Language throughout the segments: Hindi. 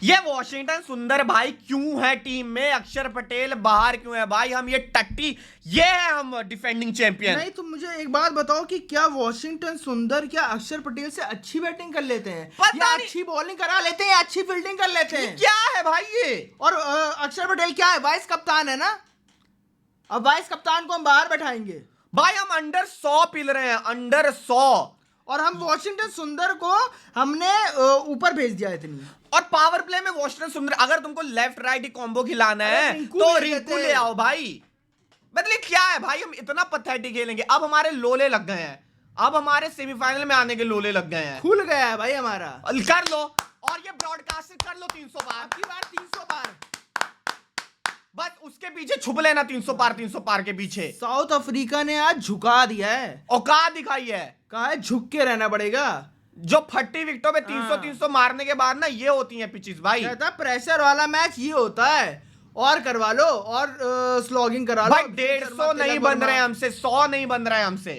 ये वॉशिंगटन सुंदर भाई क्यों है टीम में, अक्षर पटेल बाहर क्यों है भाई, हम ये टट्टी, ये है हम डिफेंडिंग चैंपियन। नहीं तो मुझे एक बात बताओ कि क्या वॉशिंगटन सुंदर क्या अक्षर पटेल से अच्छी बैटिंग कर लेते हैं, पता या नहीं। अच्छी बॉलिंग करा लेते हैं, या अच्छी फील्डिंग कर लेते हैं? क्या है भाई ये? और अक्षर पटेल क्या है, वाइस कप्तान है ना। अब वाइस कप्तान को हम बाहर बैठाएंगे भाई हम अंडर 100 पिल रहे हैं, अंडर 100। और हम वॉशिंगटन सुंदर को हमने ऊपर भेज दिया इतनी। और पावर प्ले में वॉशिंगटन सुंदर, अगर तुमको लेफ्ट राइट कॉम्बो खिलाना है रिंकू तो ले रिंकू लेते। ले आओ भाई। मतलब क्या है भाई, हम इतना पथेटिक खेलेंगे। अब हमारे लोले लग गए हैं, अब हमारे सेमीफाइनल में आने के लोले लग गए हैं। खुल गया है भाई हमारा। कर लो, और ये ब्रॉडकास्ट कर लो 300 बार की बार 300 बार। बस उसके पीछे छुप लेना, 300 पार 300 पार के पीछे। साउथ अफ्रीका ने आज झुका दिया है, औकात दिखाई है। कहा है झुक के रहना पड़ेगा। जो फट्टी विकेटों पे 300 हाँ। 300 मारने के बाद ना, ये होती हैं पिचेस भाई। कहता प्रेशर वाला मैच ये होता है, और करवा लो और स्लॉगिंग करा लो। भाई 150 नहीं बन रहे हैं हमसे, 100 नहीं बन रहा है हमसे।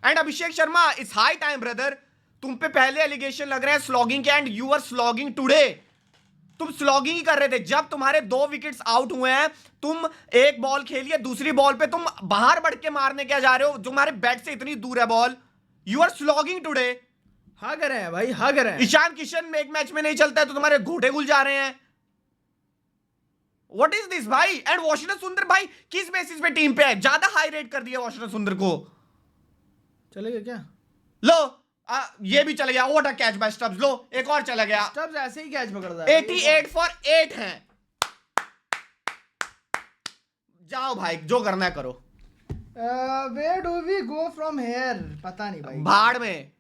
And Abhishek Sharma, it's high time brother. तुम पे पहले एलिगेशन लग रहे हैं स्लॉगिंग के, and you are slogging today. तुम स्लॉगिंग ही कर रहे थे जब तुम्हारे 2 विकेट्स आउट हुए हैं। तुम एक बॉल खेलिए, दूसरी बॉल पे तुम बाहर बढ़ के मारने क्या जा रहे हो, तुम्हारे बैट से इतनी दूर है ball. You are slogging today. हग रहे हैं भाई, हग रहे हैं। ईशान किशन में एक मैच में नहीं चलता है तो तुम्हारे घोटे खुल जा रहे हैं। व्हाट इज दिस भाई? एंड वॉशिंगटन सुंदर भाई किस बेसिस पे टीम पे है? ज्यादा हाई रेट कर दिया वॉशिंगटन सुंदर को। चलेगा क्या? लो ये भी चला गया। What a catch by Stubbs. लो एक और चला गया। स्टब्स ऐसे ही कैच पकड़ता है। 88 फॉर 8 हैं। जाओ भाई, जो करना है करो। Where do we go from here? पता नहीं भाई, भाड़ में।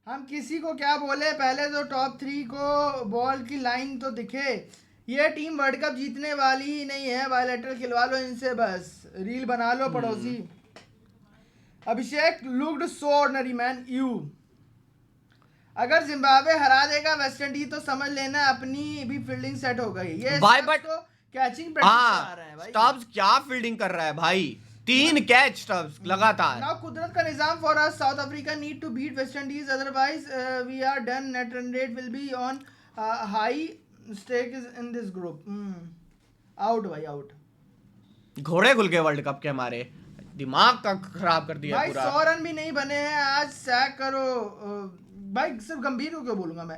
हम किसी को क्या बोले। पहले तो टॉप 3 को बॉल की लाइन तो दिखे। ये टीम वर्ल्ड कप जीतने वाली ही नहीं है। बायलैटरल खिलवा लो इनसे, बस रील बना लो पड़ोसी। Abhishek looked so ordinary man. You अगर जिम्बाब्वे हरा देगा वेस्ट इंडीज तो समझ लेना अपनी भी फील्डिंग सेट हो गई। ये भाई Stubbs बट तो कैचिंग प्रैक्टिस करा रहे हैं भाई। स्टब्स क्या फील्डिंग कर रहा है भाई, 3 कैच स्टब्स लगातार। Now कुदरत का निजाम for us. South Africa need to beat West Indies, otherwise we are done. Net run rate will be on high stake is in this group. Out भाई, out. घोड़े खुल गए वर्ल्ड कप के हमारे, दिमाग का खराब कर दिया भाई पूरा। 100 रन भी नहीं बने हैं आज, सैक करो। भाई सिर्फ गंभीर को क्यों बोलूंगा मैं।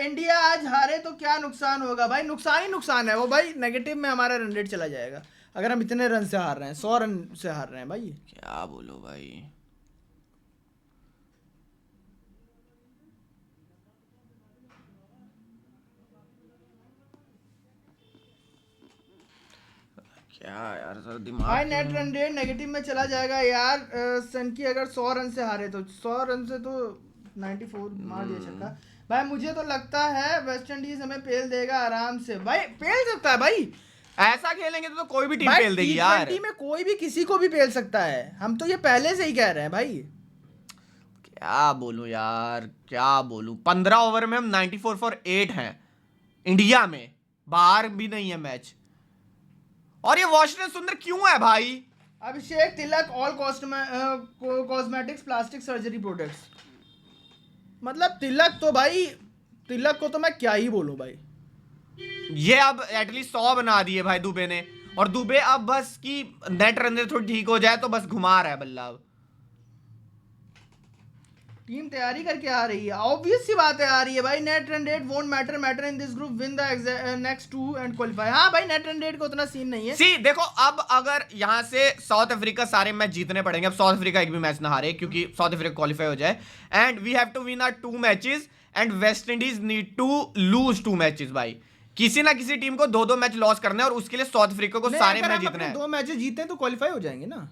इंडिया आज हारे तो क्या नुकसान होगा भाई? नुकसान ही नुकसान है वो भाई। नेगेटिव में हमारा रन रेट चला जाएगा अगर हम इतने रन से हार रहे हैं। 100 रन से हार रहे हैं भाई। क्या बोलो भाई। क्या यार, सर दिमाग भाई नेट रन रेट नेगेटिव में चला जाएगा यार। सन की अगर 100 रन से हारे तो 100 रन से तो 94 मार दिया छक्का। भाई मुझे तो लगता है वेस्ट इंडीज हमें पेल देगा आराम से। भाई पेल सकता है भाई, ऐसा खेलेंगे तो कोई भी टीम भाई पेल देगी यार। T20 में कोई भी किसी को भी पेल सकता है। हम तो ये पहले से ही कह रहे हैं भाई। क्या बोलूं यार, क्या बोलूं। 15 ओवर में हम 94 फॉर 8 हैं इंडिया में, बाहर भी नहीं है मैच। और ये वॉशिंगटन सुंदर क्यों है भाई? Abhishek Tilak all cosmetics plastic surgery products. मतलब तिलक तो भाई, तिलक को तो मैं क्या ही बोलूं भाई। ये अब एटलीस्ट 100 बना दिए भाई दुबे ने। और दुबे अब बस की नेट रन रेट थोड़ी ठीक हो जाए तो बस घुमा रहा है बल्ला। अब टीम तैयारी करके आ रही है, ऑब्वियस सी बात है आ रही है भाई। Net run rate won't matter in this group, win the next 2 and qualify. हाँ भाई नेट रन रेट को उतना सीन नहीं है। सी देखो, अब अगर यहां से साउथ अफ्रीका सारे मैच जीतने पड़ेंगे। अब साउथ अफ्रीका एक भी मैच ना हारे क्योंकि साउथ अफ्रीका क्वालिफाई हो जाए। And we have to win our 2 matches and West Indies need to lose 2 matches भाई। किसी ना किसी टीम को 2-2 मैच लॉस करने और उसके लिए साउथ अफ्रीका को सारे मैच जीतने हैं। 2 मैचेस जीते तो क्वालिफाई हो जाएंगे ना।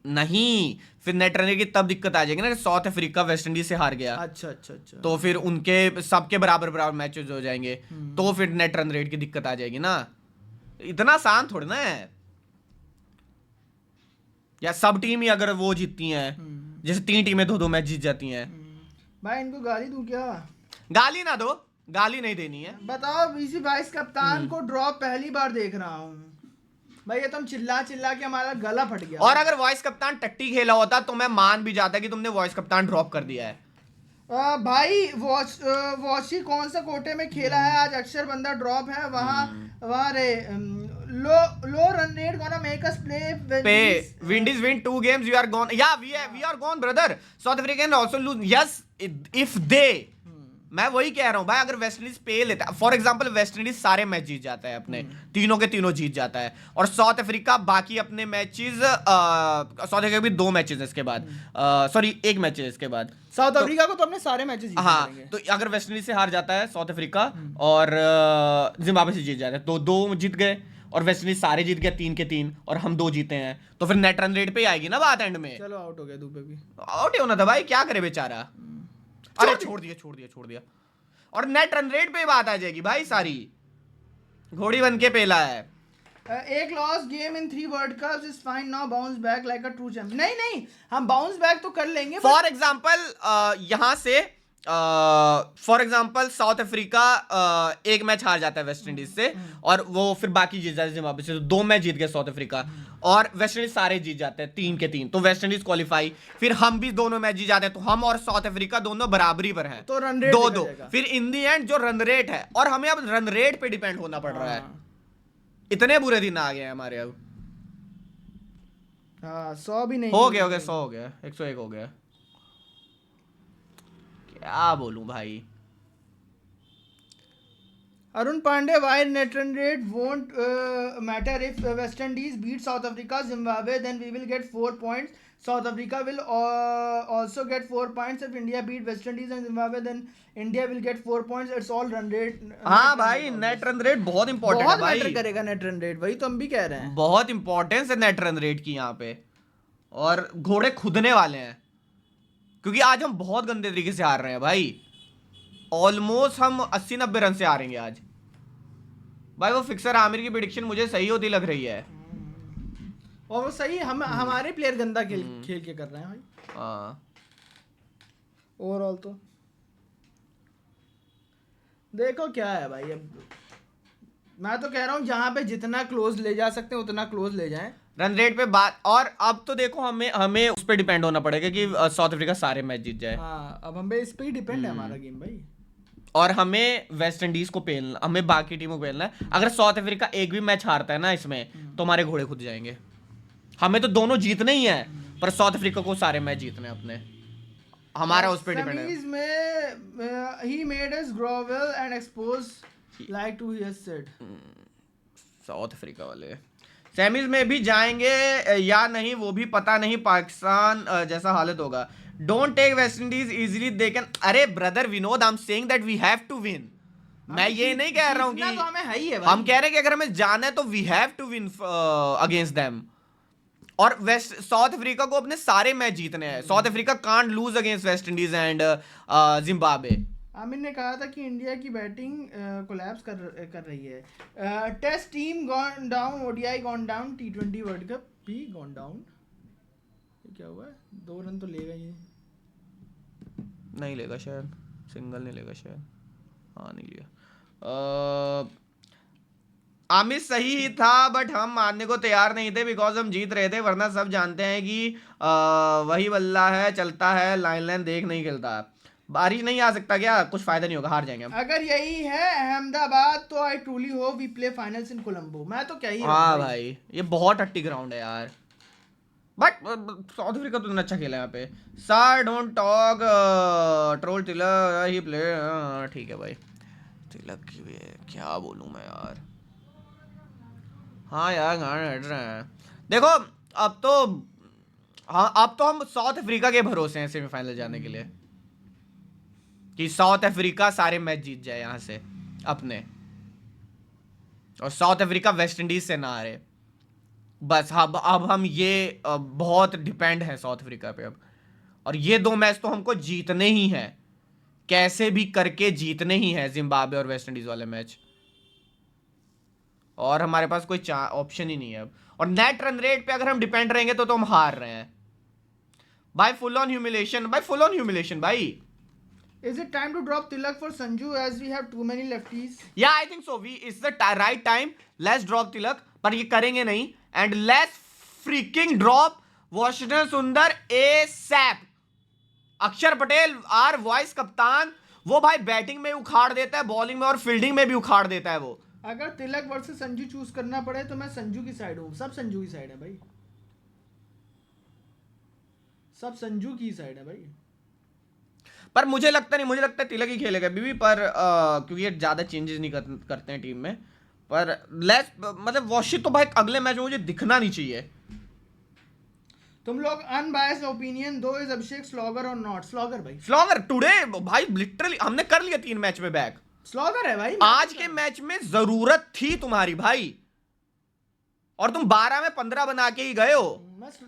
नहीं, फिर नेट रन रेट की तब दिक्कत आ जाएगी ना कि साउथ अफ्रीका वेस्ट इंडीज से हार गया। अच्छा अच्छा अच्छा। तो फिर उनके सबके बराबर बराबर मैचेस हो जाएंगे तो फिर नेट रन रेट की दिक्कत आ जाएगी ना। इतना आसान थोड़ी ना है। या सब टीम ही अगर वो जीतती हैं, जैसे 3 टीमें 2-2 मैच जीत जाती हैं। भाई इनको गाली दूं क्या? गाली ना दो, गाली नहीं देनी है। बताओ, बीसी वाइस कप्तान को ड्रॉप पहली बार देख रहा हूँ भाई। ये तुम चिल्ला चिल्ला के हमारा गला फट गया। और अगर वॉइस कप्तान टट्टी खेला होता तो मैं मान भी जाता कि तुमने वॉइस कप्तान ड्रॉप कर दिया है। भाई वॉशी कौन सा कोटे में खेला है आज? अक्षर बंदा ड्रॉप है वहाँ रे। Low run rate gonna make us play Windies win 2 games, you are gone. Yeah, we are gone, brother. South Africa can also lose. Yes, if they, मैं वही कह रहा हूँ भाई, अगर वेस्ट इंडीज पे लेता है, फॉर एग्जांपल वेस्ट इंडीज सारे मैच जीत जाता है अपने, तीनों के तीनों जीत जाता है, और साउथ अफ्रीका बाकी अपने मैचेस, साउथ अफ्रीका भी 2 मैचेस इसके बाद, सॉरी 1 मैच है इसके बाद, साउथ अफ्रीका को तो अपने सारे मैचेस जीतने पड़ेंगे। हाँ, तो अगर वेस्ट इंडीज से हार जाता है साउथ अफ्रीका और जिम्बाब्वे से जीत जाता है, तो 2 जीत गए, और वेस्ट इंडीज सारे जीत गया 3 के 3, और हम 2 जीते हैं, तो फिर नेट रन रेट पे ही आएगी ना बात एंड में। चलो आउट हो गया दुबे भी। आउट ही होना था भाई, क्या करे बेचारा। अरे छोड़ दिया। और नेट रन रेट पे बात आ जाएगी भाई सारी, घोड़ी बन के पेला है। एक loss game in 3 world cups is fine, now bounce back like a true champion. नहीं, हम बाउंस बैक तो कर लेंगे। फॉर एग्जांपल यहां से for example south Africa 1 match हार जाता है वेस्ट इंडीज से, और वो फिर बाकी जीत जाते हैं जिम्बाब्वे से, तो 2 मैच जीत गए साउथ अफ्रीका, और वेस्ट इंडीज सारे जीत जाते हैं 3 के 3, तो वेस्ट इंडीज क्वालिफाई, फिर हम भी दोनों मैच जीत जाते हैं, तो हम और साउथ अफ्रीका दोनों बराबरी पर हैं, तो रन रेट 2-2। फिर इन दी एंड जो रन रेट है, और हमें अब रन रेट पे डिपेंड होना पड़ रहा है, इतने बुरे दिन आ गए हैं हमारे अब। हाँ 100 भी नहीं हो गया 100 हो गया, 101 हो गया, क्या बोलूं भाई। Arun Pandey, why net run rate won't matter if West Indies beat South Africa Zimbabwe, then we will get 4 points, South Africa will also get 4 points, if India beat West Indies and Zimbabwe then India will get 4 points, it's all run rate। हाँ भाई, नेट रन रेट बहुत इंपॉर्टेंट है भाई, मैटर करेगा नेट रन रेट, वही तो हम भी कह रहे हैं, बहुत इंपॉर्टेंस है नेट रन रेट की यहाँ पे, और घोड़े खुदने वाले हैं, क्योंकि आज हम बहुत गंदे तरीके से हार रहे हैं भाई, ऑलमोस्ट हम 80-90 रन से हारेंगे आज भाई। वो फिक्सर आमिर की प्रेडिक्शन मुझे सही होती लग रही है, और वो सही, हम हमारे प्लेयर गंदा खेल के कर रहे हैं भाई। हाँ ओवरऑल तो देखो क्या है भाई, अब मैं तो कह रहा हूँ जहां पे जितना क्लोज ले जा सकते हैं उतना क्लोज ले जाएं रन रेट पे बात। और अब तो देखो हमें उस पर डिपेंड होना पड़ेगा कि साउथ अफ्रीका सारे मैच जीत जाए। हाँ, अब हम पे इस पे ही डिपेंड है हमारा गेम भाई, और हमें वेस्ट इंडीज को पेलना, हमें बाकी टीमों को पेलना है। अगर साउथ अफ्रीका एक भी मैच हारता है ना इसमें, तो हमारे घोड़े खुद जाएंगे। हमें तो दोनों जीतने ही है, पर साउथ अफ्रीका को सारे मैच जीतने अपने, हमारा उस पर डिपेंड है। सेमीज में ही made us grovel and expose like to hear said. South Africa वाले सेमीज में भी जाएंगे या नहीं वो भी पता नहीं, पाकिस्तान जैसा हालत होगा। Don't take West Indies easily, they can. अरे brother Vinod, I am saying that we have to win. मैं ये नहीं कह रहा हूँ कि तो हमें है ही है भाई। हम कह रहे हैं कि अगर हमें जाना है तो we have to win against them. और साउथ अफ्रीका को अपने सारे मैच जीतने हैं। South Africa can't lose against West Indies and Zimbabwe. Aamir ने कहा था कि इंडिया की बैटिंग कोलैप्स कर रही है। Test team gone down, ODI gone down, टी20 वर्ल्ड कप भी गॉन डाउन। क्या हुआ है? 2 रन तो लेगा ये, नहीं लेगा शायद, सिंगल नहीं लेगा शायद, हाँ नहीं लिया। आमिर सही ही था, बट हम मानने को तैयार नहीं थे बिकॉज हम जीत रहे थे, वरना सब जानते हैं कि वही बल्ला है, चलता है, लाइन देख नहीं खेलता। बारिश नहीं आ सकता क्या? कुछ फायदा नहीं होगा, हार जाएंगे हम। अगर यही है अहमदाबाद तो I truly hope we play finals in Colombo. मैं तो क्या ही, हाँ भाई ये बहुत टट्टी ग्राउंड है यार, बट साउथ अफ्रीका तो अच्छा खेला है यहाँ पे। Sir don't talk troll Tilak he play, ठीक है भाई, तिलक की भी है, क्या बोलूँ मैं यार। हाँ यार गाने हट रहे हैं। देखो अब तो, हाँ अब तो हम साउथ अफ्रीका के भरोसे हैं सेमीफाइनल जाने के लिए, कि साउथ अफ्रीका सारे मैच जीत जाए यहाँ से अपने, और साउथ अफ्रीका वेस्ट इंडीज से ना हारे बस। अब हम ये बहुत डिपेंड है साउथ अफ्रीका पे अब, और ये 2 मैच तो हमको जीतने ही हैं, कैसे भी करके जीतने ही हैं, जिम्बाब्वे और वेस्ट इंडीज वाले मैच, और हमारे पास कोई ऑप्शन ही नहीं है अब। और नेट रन रेट पे अगर हम डिपेंड रहेंगे तो हम हार रहे हैं भाई। फुल ऑन ह्यूमिलेशन भाई, फुल ऑन ह्यूमिलेशन भाई। Is it time to drop Tilak for Sanju as we have too many lefties? Yeah, I think so. It's the right time. Let's drop Tilak, पर ये करेंगे नहीं, and let's freaking drop Washington Sundar ASAP. अक्षर पटेल आर वाइस कप्तान, वो भाई बैटिंग में उखाड़ देता है, बॉलिंग में और फील्डिंग में भी उखाड़ देता है वो। अगर तिलक वर्सेस संजू चूज करना पड़े तो मैं संजू की साइड हूँ। सब संजू की साइड है भाई, सब संजू की साइड है भाई। पर मुझे लगता नहीं, मुझे लगता है तिलक ही खेलेगा बीबी, पर क्योंकि ये ज्यादा चेंजेस नहीं करते हैं टीम में। पर लेस मतलब वॉशित तो भाई अगले मैच में मुझे दिखना नहीं चाहिए। तुम लोग अनबायस्ड ओपिनियन दो, इज अभिषेक स्लॉगर और नॉट? स्लॉगर भाई, स्लॉगर टुडे भाई, लिटरली हमने कर लिया 3 मैच में बैक। स्लॉगर है भाई। आज के मैच में जरूरत थी तुम्हारी भाई, और तुम 12 में 15 बना के ही गए हो।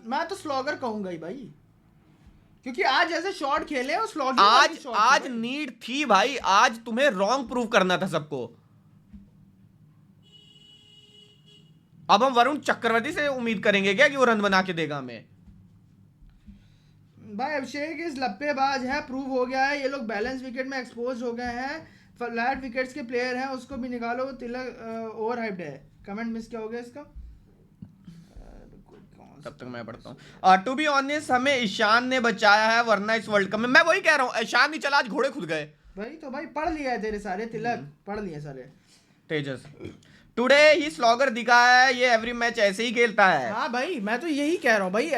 मैं तो स्लॉगर कहूंगा ही भाई, क्योंकि आज ऐसे शॉट खेले और स्लॉगिंग आज नीड थी भाई, आज तुम्हें रॉन्ग प्रूव करना था सबको। अब हम वरुण चक्रवर्ती से उम्मीद करेंगे क्या कि वो रन बना के देगा हमें? भाई अभिषेक इस लप्पेबाज है, प्रूव हो गया है। ये लोग बैलेंस विकेट में एक्सपोज हो गए हैं, फ्लैट विकेट्स के प्लेयर हैं, उसको भी निकालो। तिलक ओवर हाइप्ड है। कमेंट मिस क्या हो गया इसका? तब तक मैं पढ़ता हूँ। टू बी ऑनेस्ट हमें ईशान ने बचाया है, वरना इस वर्ल्ड कप में, मैं वही कह रहा हूँ, ईशान नहीं चला आज घोड़े खुद गए। भाई तो भाई पढ़ लिया है तेरे सारे, तिलक पढ़ लिए सारे। तेजस टुडे ही स्लॉगर दिखा है, ये एवरी मैच ऐसे ही खेलता है। हाँ भाई मैं तो यही कह रहा हूँ भाई,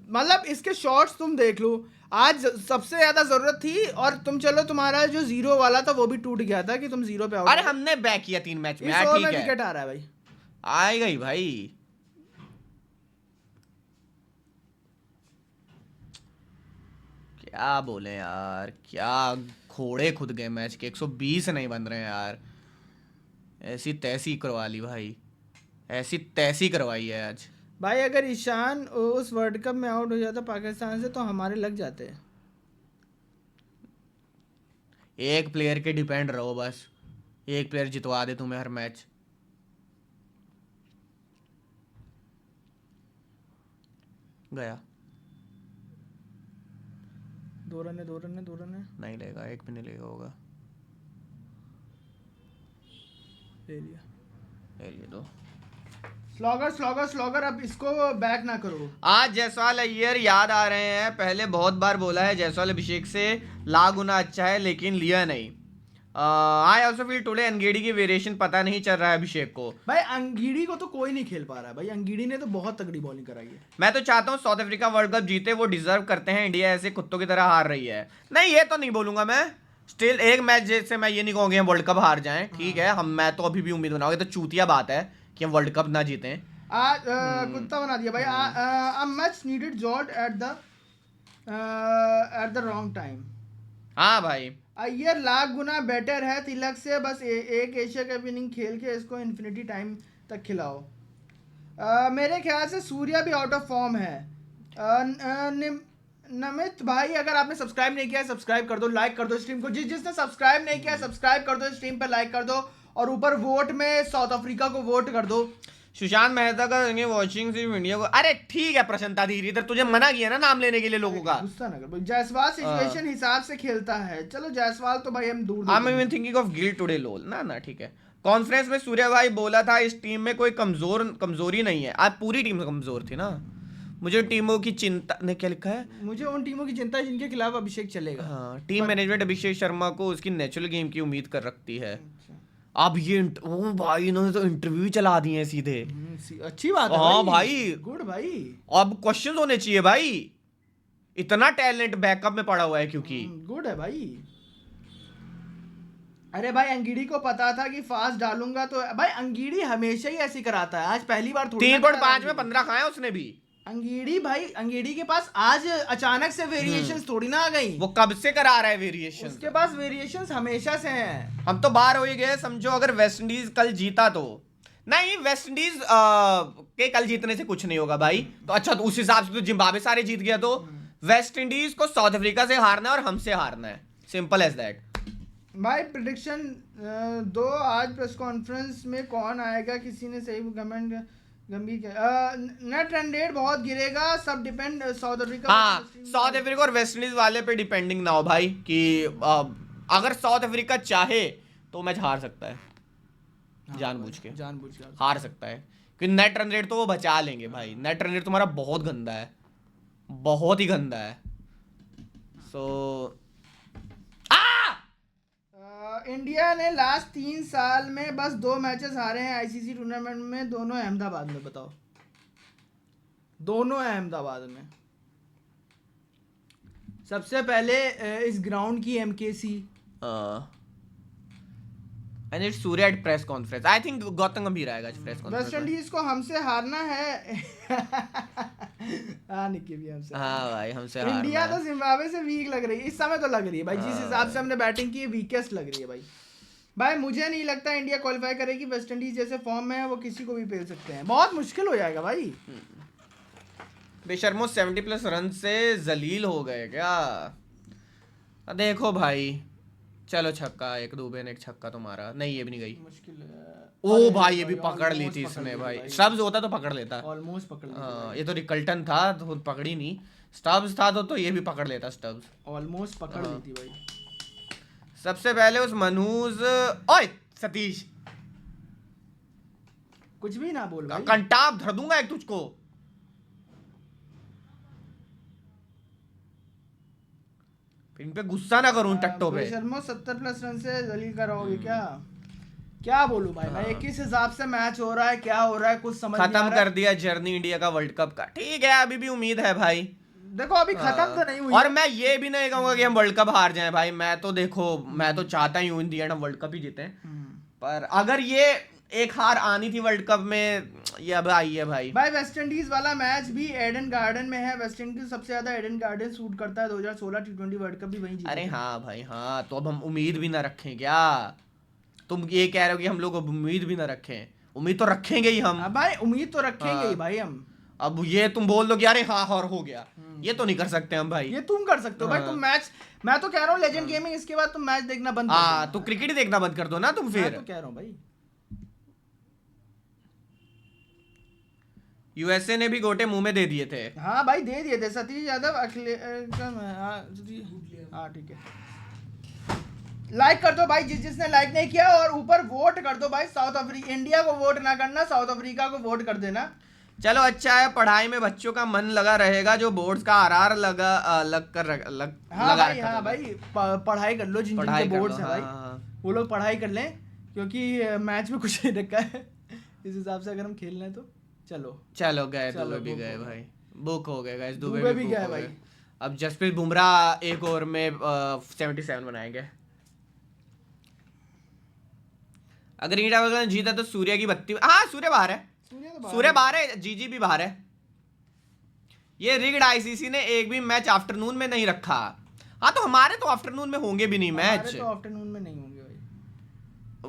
मतलब इसके शॉट्स तुम देख लो, आज सबसे ज्यादा जरूरत थी। और तुम चलो, तुम्हारा जो 0 वाला था वो भी टूट गया था कि तुम 0 पे आउट। अरे हमने बैक किया 3 मैच में, इस ठीक ओवर में है, विकेट आ रहा है भाई, आएगा ही भाई। क्या बोले यार, क्या घोड़े खुद गए मैच के, 120 नहीं बन रहे हैं यार। ऐसी तैसी करवा ली भाई, ऐसी तैसी करवाई है आज। भाई अगर ईशान उस वर्ल्ड कप में आउट हो जाता पाकिस्तान से तो हमारे लग जाते हैं। एक प्लेयर के डिपेंड रहो बस, एक प्लेयर जितवा दे तुम्हें हर मैच। गया 2 रन है, 2 रन है, 2 रन है। नहीं लेगा, एक भी नहीं लेगा होगा। ले लिया, ले लिए दो। स्लॉगर स्लॉगर स्लॉगर, अब इसको बैक ना करो। आज जायसवाल अय्यर याद आ रहे हैं, पहले बहुत बार बोला है जायसवाल अभिषेक से लाख गुना अच्छा है, लेकिन लिया नहीं। आई ऑल्सो फील टुडे अंगेड़ी की वेरिएशन पता नहीं चल रहा है अभिषेक को। भाई अंगीड़ी को तो कोई नहीं खेल पा रहा है भाई, अंगीड़ी ने तो बहुत तगड़ी बॉलिंग कराई है। मैं तो चाहता हूँ साउथ अफ्रीका वर्ल्ड कप जीते, वो डिजर्व करते हैं। इंडिया ऐसे कुत्तों की तरह हार रही है। नहीं ये तो नहीं बोलूंगा मैं, स्टिल एक मैच जैसे मैं ये नहीं कहूँगी हम वर्ल्ड कप हार जाएं, ठीक है, हम मैं तो अभी भी उम्मीद बनाऊंगा, तो चूतिया बात है कि हम वर्ल्ड कप ना जीतें। आज कुत्ता बना दिया भाई। A much needed jot at the wrong time. हाँ भाई अय्यर लाख गुना बेटर है तिलक से, बस एक एशिया कप इनिंग खेल के इसको इन्फिनिटी टाइम तक खिलाओ। मेरे ख्याल से सूर्या भी आउट ऑफ फॉर्म है। नमित भाई अगर आपने सब्सक्राइब नहीं किया है सब्सक्राइब कर दो, लाइक कर दो स्ट्रीम को। जिसने सब्सक्राइब नहीं किया है सब्सक्राइब कर दो, स्ट्रीम पे लाइक कर दो, और ऊपर वोट में साउथ अफ्रीका को वोट कर दो। सुशांत मेहता का वॉचिंग सिर्फ इंडिया को। अरे ठीक है प्रशांता धीरे, इधर तुझे मना किया ना नाम लेने के लिए लोगों का। गुस्सा ना कर। जायसवाल सिचुएशन हिसाब से खेलता है। चलो जायसवाल तो भाई हम दूर I am even thinking of Gill today lol ना ठीक है। कॉन्फ्रेंस में सूर्या भाई बोला था इस टीम में कोई कमजोरी नहीं है। आज पूरी टीम कमजोर थी ना। मुझे टीमों की चिंता ने क्या लिखा है, मुझे उन टीमों की चिंता है जिनके खिलाफ अभिषेक चलेगा। हाँ टीम मैनेजमेंट अभिषेक शर्मा को उसकी नेचुरल गेम की उम्मीद कर रखती है। अब ये ओ भाई इन्होंने तो इंटरव्यू चला दिए हैं सीधे। अच्छी बात है हाँ भाई, गुड भाई। अब क्वेश्चन होने चाहिए भाई, इतना टैलेंट बैकअप में पड़ा हुआ है क्योंकि गुड है भाई। अरे भाई अंगीड़ी को पता था कि फास्ट डालूंगा तो भाई अंगीड़ी हमेशा ही ऐसी कराता है, आज पहली बार थोड़ी। 3.5 में 15 खाया उसने भी। अंगीड़ी भाई, अंगीड़ी के पास आज अचानक से वेरिएशंस थोड़ी ना आ गई, वो कब से करा रहा है वेरिएशन, उसके पास वेरिएशंस हमेशा से हैं। हम तो बाहर हो ही गए समझो। अगर वेस्ट इंडीज कल जीता तो नहीं, वेस्ट इंडीज के कल जीतने से कुछ नहीं होगा भाई। तो अच्छा तो उस हिसाब से तो जिम्बाब्वे सारे जीत गया, तो वेस्ट इंडीज को साउथ अफ्रीका से हारना है और हमसे हारना है, सिंपल एज दैट। भाई प्रेडिक्शन दो, आज प्रेस कॉन्फ्रेंस में कौन आएगा? किसी ने सही कमेंट गंभीर नेट रन रेट बहुत गिरेगा, सब डिपेंड साउथ अफ्रीका। हाँ साउथ अफ्रीका और वेस्ट इंडीज वाले पे डिपेंडिंग ना हो भाई कि अगर साउथ अफ्रीका चाहे तो मैच हार सकता है। हाँ, जानबूझ के हार सकता है क्योंकि नेट रन रेट तो वो बचा लेंगे भाई। नेट रन रेट तुम्हारा बहुत गंदा है, बहुत ही गंदा है। सो इंडिया ने लास्ट 3 साल में बस 2 मैचेस हारे हैं आईसीसी टूर्नामेंट में, दोनों अहमदाबाद में। बताओ, दोनों अहमदाबाद में। सबसे पहले इस ग्राउंड की एमकेसी, and it's Surya at press conference. I think Gautam Gambhir आएगा प्रेस कॉन्फ्रेंस वेस्ट इंडीज को हमसे हारना है। हाँ निकी भी हमसे। हाँ भाई हमसे इंडिया हारना तो जिम्बाब्वे से वीक लग रही है इस समय, तो लग रही है भाई जिस हिसाब से हमने बैटिंग की, वीकेस्ट लग रही है भाई। भाई मुझे नहीं लगता इंडिया क्वालिफाई करेगी। वेस्ट इंडीज जैसे फॉर्म में है वो किसी को भी पेल सकते हैं, बहुत मुश्किल हो जाएगा भाई। बेशर्मो 70+ रन से जलील हो गए क्या? देखो भाई, चलो छक्का, एक दुबे ने एक छक्का तो मारा, नहीं ये भी नहीं गई। मुश्किल है। ओ भाई ये भी पकड़ ली थी इसने भाई, स्टब्स होता तो पकड़ लेता। ऑलमोस्ट पकड़ ली हाँ ये तो रिकल्टन था तो पकड़ी नहीं, स्टब्स था तो ये भी पकड़ लेता स्टब्स। ऑलमोस्ट पकड़ ली थी भाई। सबसे पहले उस मनूज, ओए सतीश कुछ भी ना बोल भाई, कंटाप धर दूंगा एक तुझको। इन पे गुस्सा ना करूं टट्टो पे। शर्मा 70+ रन से जलील कराओगे क्या? क्या बोलूं भाई, मैं किस हिसाब से मैच हो रहा है, क्या हो रहा है, कुछ समझ नहीं आ खत्म रहा है। कर दिया जर्नी इंडिया का वर्ल्ड कप का। ठीक है अभी भी उम्मीद है भाई, देखो अभी खत्म तो नहीं हुई। और मैं ये भी नहीं कहूंगा कि हम वर्ल्ड कप हार जाएं भाई। मैं तो देखो मैं तो चाहता ही हूं इन दी एंड हम वर्ल्ड कप ही जीते, पर अगर ये एक हार आनी थी वर्ल्ड कप में, ये अब आई है भाई। भाई वेस्ट इंडीज वाला मैच भी एडन गार्डन में है। वेस्ट इंडीज सबसे ज्यादा एडन गार्डन सूट करता है। 2016 T20 वर्ल्ड कप भी वहीं जीता। अरे हाँ भाई हाँ, तो अब हम उम्मीद भी ना रखें क्या? तुम ये कह रहे हो कि हम लोग अब उम्मीद भी ना रखें? उम्मीद तो रखेंगे ही हम। भाई उम्मीद तो रखेंगे ही भाई हम। अब ये तुम बोल दो कि अरे हाँ और हो गया, ये तो नहीं कर सकते हम भाई। ये तुम कर सकते हो भाई। तुम मैच, मैं तो कह रहा हूँ लेजेंड गेमिंग इसके बाद तुम मैच देखना बंद कर हाँ दो। तो क्रिकेट ही देखना बंद कर दो ना तुम मैं फिर। तो कह रहा हूँ भाई। यूएसए ने भी गोटे मुंह में दे दिए थे। हाँ भाई दे दिए थे। सतीश यादव हाँ ठीक है। लाइक कर दो भाई जिसने लाइक नहीं किया, और ऊपर वोट कर दो भाई। साउथ अफ्रीका, इंडिया को वोट ना करना, साउथ अफ्रीका को वोट कर देना। चलो अच्छा है, पढ़ाई में बच्चों का मन लगा रहेगा। जो बोर्ड्स का आरआर हाँ भाई, हाँ भाई पढ़ाई कर लो, जिन के बोर्ड्स हैं भाई वो लोग पढ़ाई कर लें, क्योंकि मैच में कुछ नहीं रखा है इस हिसाब से अगर हम खेल रहे हैं तो। चलो गए, दुबे भी गए भाई, बुक हो गए गाइस, दुबे भी गए भाई। अब जसप्रीत बुमराह एक ओवर में 77 बनाएंगे। अगर इंडिया वगैरह जीता तो सूर्या की 32, हाँ सूर्य बाहर है, सूर्य बाहर है, जीजी भी बाहर है। ये रिग्ड आईसीसी ने एक भी मैच आफ्टरनून में नहीं रखा। हाँ तो हमारे तो आफ्टरनून में होंगे भी नहीं मैच। हमारे तो आफ्टरनून में नहीं होंगे भाई।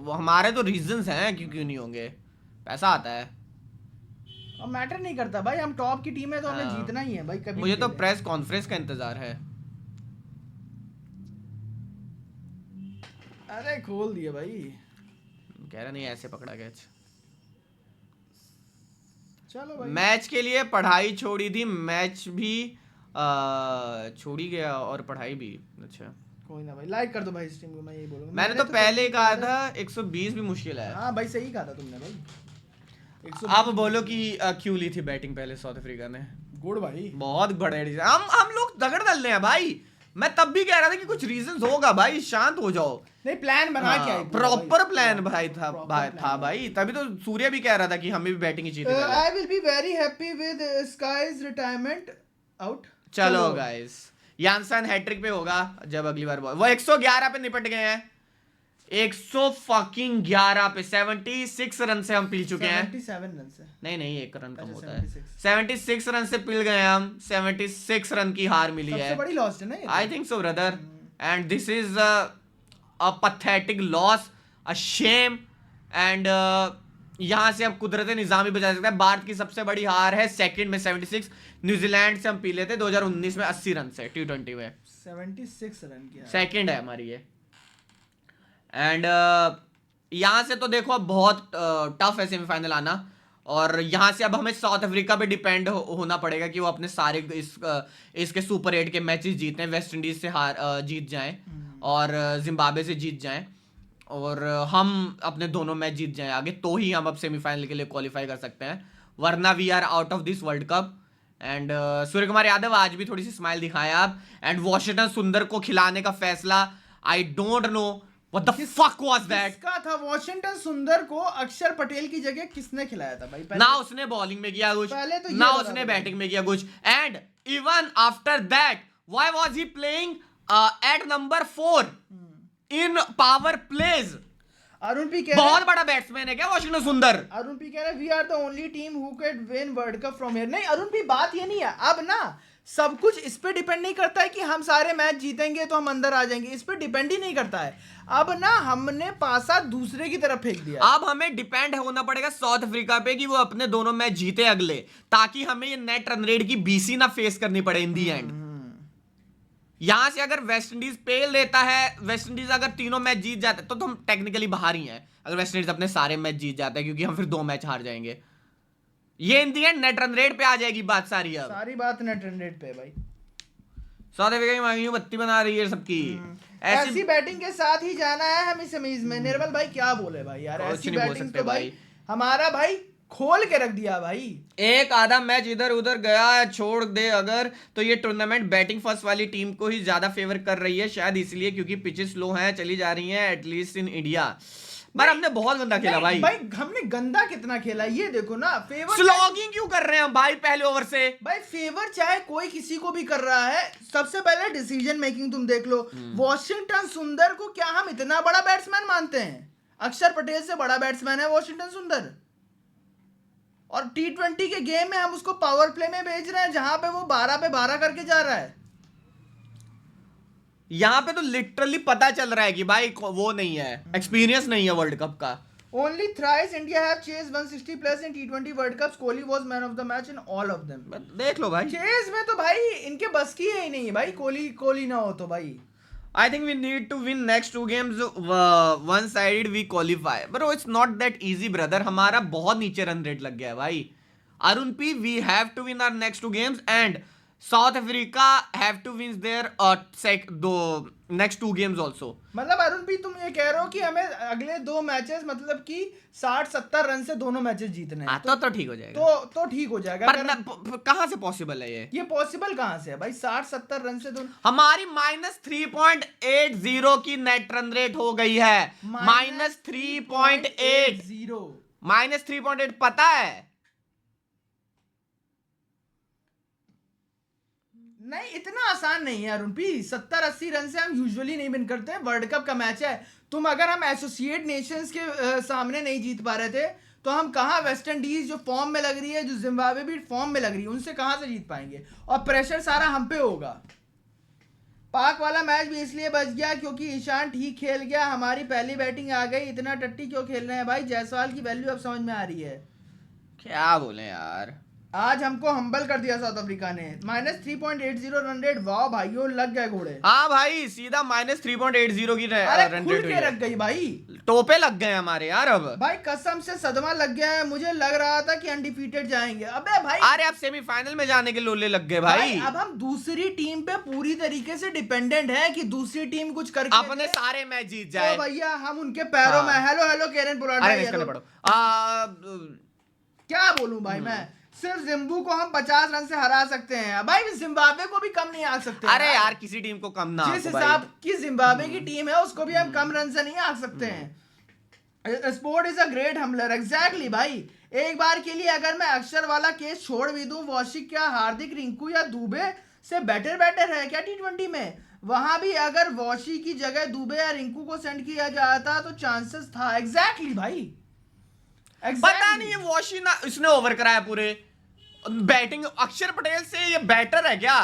वो हमारे तो रीजंस हैं क्यों नहीं होंगे, पैसा आता है और मैटर नहीं करता भाई। हम टॉप की टीम है तो हमें जीतना ही है भाई। कभी मुझे तो प्रेस कॉन्फ्रेंस का इंतजार है। अरे खोल दिए भाई, कह रहा नहीं ऐसे पकड़ा गया। चलो भाई। मैच के लिए पढ़ाई छोड़ी थी, मैच भी छोड़ी गया और पढ़ाई भी। अच्छा कोई ना भाई, लाइक कर दो भाई स्ट्रीम को, मैं यही बोलूंगा। मैंने तो पहले ही कहा था 120 भी मुश्किल है। हाँ भाई सही कहा था तुमने भाई। आप बोलो कि क्यों ली थी बैटिंग पहले साउथ अफ्रीका ने? गुड भाई, बहुत बड़े हम लोग दगड़ डाल रहे हैं भाई। मैं तब भी कह रहा था कि कुछ रीजंस होगा भाई, शांत हो जाओ। नहीं प्लान बना के आई, प्रॉपर प्लान भाई था भाई। तभी तो सूर्य भी कह रहा था कि हमें भी बैटिंग ही चाहिए। I will be very happy with Sky's retirement out. चलो गाइस, यानसन हैट्रिक पे होगा जब अगली बार वो 111 पे निपट गए हैं। 111 पे 76 रन से हम पिल चुके हैं। 77 रन से नहीं एक रन कम होता है। 76 रन से पिल गए हम। 76 रन की हार मिली है। सबसे बड़ी लॉस है ना ये? I think so brother, and this is a pathetic loss, a shame. And यहाँ से अब कुदरत निजाम ही बचा सकता है। भारत की सबसे बड़ी हार है सेकंड में 76। न्यूजीलैंड से हम पी लेते 2019 में 80 रन से T20 में। 76 रन की सेकंड है हमारी ये। एंड यहाँ से तो देखो अब बहुत टफ है सेमीफाइनल आना, और यहाँ से अब हमें साउथ अफ्रीका पे डिपेंड होना पड़ेगा कि वो अपने सारे इसके सुपर 8 के मैचेस जीतें, वेस्ट इंडीज से जीत जाएं और जिम्बाब्वे से जीत जाएं, और हम अपने दोनों मैच जीत जाएं आगे, तो ही हम अब सेमीफाइनल के लिए क्वालिफाई कर सकते हैं। वरना we are out of this world cup. And Surya Kumar Yadav आज भी थोड़ी सी स्माइल दिखाएं आप। एंड वॉशिंगटन सुंदर को खिलाने का फैसला, I don't know what the fuck was that. किसका था? वॉशिंगटन सुंदर को अक्षर पटेल की जगह किसने खिलाया था भाई? ना उसने बॉलिंग में किया कुछ, पहले तो ना उसने बैटिंग में किया कुछ। And even after that why was he playing at number 4 in power plays? Arun P कह बहुत बड़ा बैट्समैन है क्या वॉशिंगटन सुंदर? अरुण पी कह रहे we are the only team who can win world cup from here. नहीं अरुण पी, बात ये नहीं है। अब ना सब कुछ इस पे डिपेंड नहीं करता है कि हम सारे मैच जीतेंगे तो हम अंदर आ जाएंगे, इस पे डिपेंड ही नहीं करता है। अब ना हमने पासा दूसरे की तरफ फेंक दिया। अब हमें डिपेंड होना पड़ेगा साउथ अफ्रीका पे कि वो अपने दोनों मैच जीते अगले, ताकि हमें ये नेट रन रेट की बीसी ना फेस करनी पड़े इन दी एंड। यहां से अगर वेस्ट इंडीज पेल देता है, वेस्ट इंडीज अगर तीनों मैच जीत जाते तो हम टेक्निकली बाहर ही हैं। अगर वेस्ट इंडीज अपने सारे मैच जीत जाता है, क्योंकि हम फिर 2 मैच हार जाएंगे। ये इन दी एंड नेट रन रेट पे आ जाएगी बात सारी। अब सारी बात नेट रन रेट पे भाई। साउथ अफ्रीका की मांगी बत्ती बना रही है सबकी। ऐसी बैटिंग के साथ ही जाना है हमें सेमीज में। निर्मल भाई क्या बोले भाई यार, कुछ ऐसी नहीं बोल बैटिंग सकते तो भाई हमारा भाई खोल के रख दिया भाई। एक आधा मैच इधर उधर गया छोड़ दे अगर, तो ये टूर्नामेंट बैटिंग फर्स्ट वाली टीम को ही ज्यादा फेवर कर रही है, शायद इसलिए क्योंकि पिचेस स्लो हैं, चली जा रही हैं एटलीस्ट इन इंडिया। पर हमने बहुत गंदा खेला भाई। भाई हमने गंदा कितना खेला ये देखो ना। फेवर स्लॉगिंग क्यों कर रहे हैं हम भाई पहले ओवर से? भाई फेवर चाहे कोई किसी को भी कर रहा है, सबसे पहले डिसीजन मेकिंग तुम देख लो। वॉशिंगटन सुंदर को क्या हम इतना बड़ा बैट्समैन मानते हैं? अक्षर पटेल से बड़ा बैट्समैन है वॉशिंगटन सुंदर, और T20 के गेम में हम उसको पावर प्ले में भेज रहे हैं जहां पे वो 12 पे 12 करके जा रहा है। यहाँ पे तो लिटरली पता चल रहा है कि भाई वो नहीं है, एक्सपीरियंस नहीं है वर्ल्ड कप का। Only thrice India have chased 160 plus in T20 World Cups. Kohli was man of the match in all of them. देख लो भाई, चेस में तो भाई इनके बस की है ही नहीं है भाई। कोहली ना हो तो भाई। I think we need to win next 2 games. One sided we qualify. Bro, it's not that easy, brother. हमारा बहुत नीचे रन रेट लग गया है भाई। Arun P, we have to win our next 2 games and South Africa have to win their next 2 games also. मतलब अरुण पी तुम ये कह रहे हो कि हमें अगले 2 मैचेस मतलब कि 60-70 रन से दोनों मैचेस जीतने हैं। तो ठीक हो जाएगा। तो ठीक हो जाएगा। पर कहाँ से पॉसिबल है ये पॉसिबल कहाँ से है भाई? 60-70 रन से दोनों। हमारी -3.80 की नेट रन रेट हो गई है। -3.80 -3.8 पता है? नहीं इतना आसान नहीं है अरुण पी। 70-80 रन से हम यूजुअली नहीं विन करते। वर्ल्ड कप का मैच है। तुम अगर हम एसोसिएट नेशंस के सामने नहीं जीत पा रहे थे तो हम कहाँ वेस्ट इंडीज जो फॉर्म में लग रही है, जो जिम्बाब्वे भी फॉर्म में लग रही है, उनसे कहाँ से जीत पाएंगे? और प्रेशर सारा हम पे होगा। पाक वाला मैच भी इसलिए बच गया क्योंकि ईशान ठीक खेल गया, हमारी पहली बैटिंग आ गई। इतना टट्टी क्यों खेल रहे हैं भाई? जायसवाल की वैल्यू अब समझ में आ रही है। क्या बोले यार, आज हमको हम्बल कर दिया साउथ अफ्रीका ने। -3.80 रन रेट। वाह भाइयों लग गए घोड़े। हाँ भाई सीधा -3.80 की रन रेट के रख गई भाई। टोपे लग गए हमारे यार। अब भाई कसम से सदमा लग गया है। मुझे लग रहा था कि अनडिफीटेड जाएंगे। अबे भाई अरे अब सेमीफाइनल में जाने के लोले लग गए भाई। अब हम दूसरी टीम पे पूरी तरीके से डिपेंडेंट है कि दूसरी टीम कुछ करके अपने सारे मैच जीत जाए। तो भैया हम उनके पैरों में। हेलो केरन पोलार्ड भाई, क्या बोलूं भाई मैं? सिर्फ जिम्बू को हम 50 रन से हरा सकते हैं भाई। जिम्बाब्वे को भी कम नहीं आ सकते। अरे यार किसी टीम को कम ना, जिस हिसाब की जिम्बाब्वे की टीम है उसको भी हम कम रन से नहीं आ सकते हैं। Sport is a great humbler. Exactly भाई। एक बार के लिए अगर मैं अक्षर वाला केस छोड़ भी दूं, वॉशिक क्या हार्दिक, रिंकू या दुबे से बेटर है क्या T20 में? वहां भी अगर वॉशी की जगह दुबे या रिंकू को सेंड किया जाता तो चांसेस था। एग्जैक्टली भाई। पता नहीं ये वॉशी ना इसने ओवर कराया पूरे। बैटिंग अक्षर पटेल से ये बेटर है क्या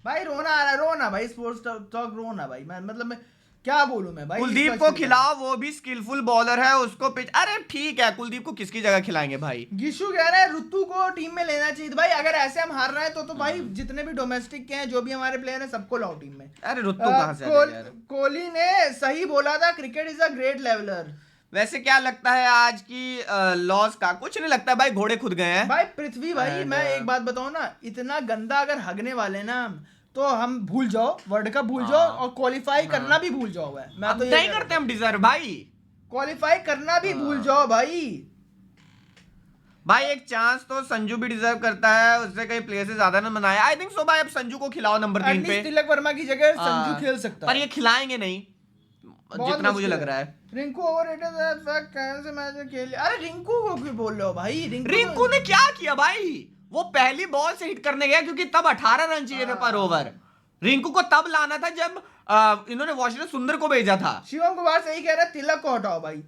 भाई? रोना आ रहा है। रोना भाई, स्पोर्ट्स टॉक रोना भाई। मैं क्या बोलूं मैं भाई? कुलदीप को खिलाओ, वो भी स्किलफुल बॉलर है, उसको पिच। अरे ठीक है, कुलदीप को किसकी जगह खिलाएंगे भाई? गिशु कह रहा है ऋतु को टीम में लेना चाहिए भाई। अगर ऐसे हम हार रहे हैं तो भाई जितने भी डोमेस्टिक के हैं, जो भी हमारे प्लेयर हैं, सबको लाओ टीम में। अरे ऋतु कहां से आ गया यार? कोहली ने सही बोला था, cricket is a great leveller. वैसे क्या लगता है आज की लॉस का? कुछ नहीं लगता भाई, घोड़े खुद गए हैं भाई। पृथ्वी भाई मैं एक बात बताऊं ना, इतना गंदा अगर हगने वाले ना तो हम भूल जाओ, वर्ल्ड कप भूल जाओ और क्वालिफाई करना भी भूल जाओ। मैं तो नहीं करते हम डिजर्व भाई। क्वालिफाई करना भी भूल जाओ भाई। भाई एक चांस तो संजू भी डिजर्व करता है, उससे कई प्लेयर से ज्यादा रन बनाया। आई थिंक सो भाई, अब संजू को खिलाओ नंबर 3 पे। तिलक वर्मा की जगह संजू खेल सकता पर है, ये खिलाएंगे नहीं जितना मुझे लग रहा है। रिंकू ओवररेटेड है, फैक्ट कौन से मैच में खेल। अरे रिंकू को क्यों बोल रहे हो भाई? रिंकू ने क्या किया भाई? वो पहली बॉल से हिट करने गया क्योंकि तब 18 रन चाहिए थे पर ओवर। रिंकू को तब लाना था जब इन्होंने वॉशिंगटन सुंदर को भेजा था। शिवम कुमार सही कह रहा है, तिलक को हटाओ भाई।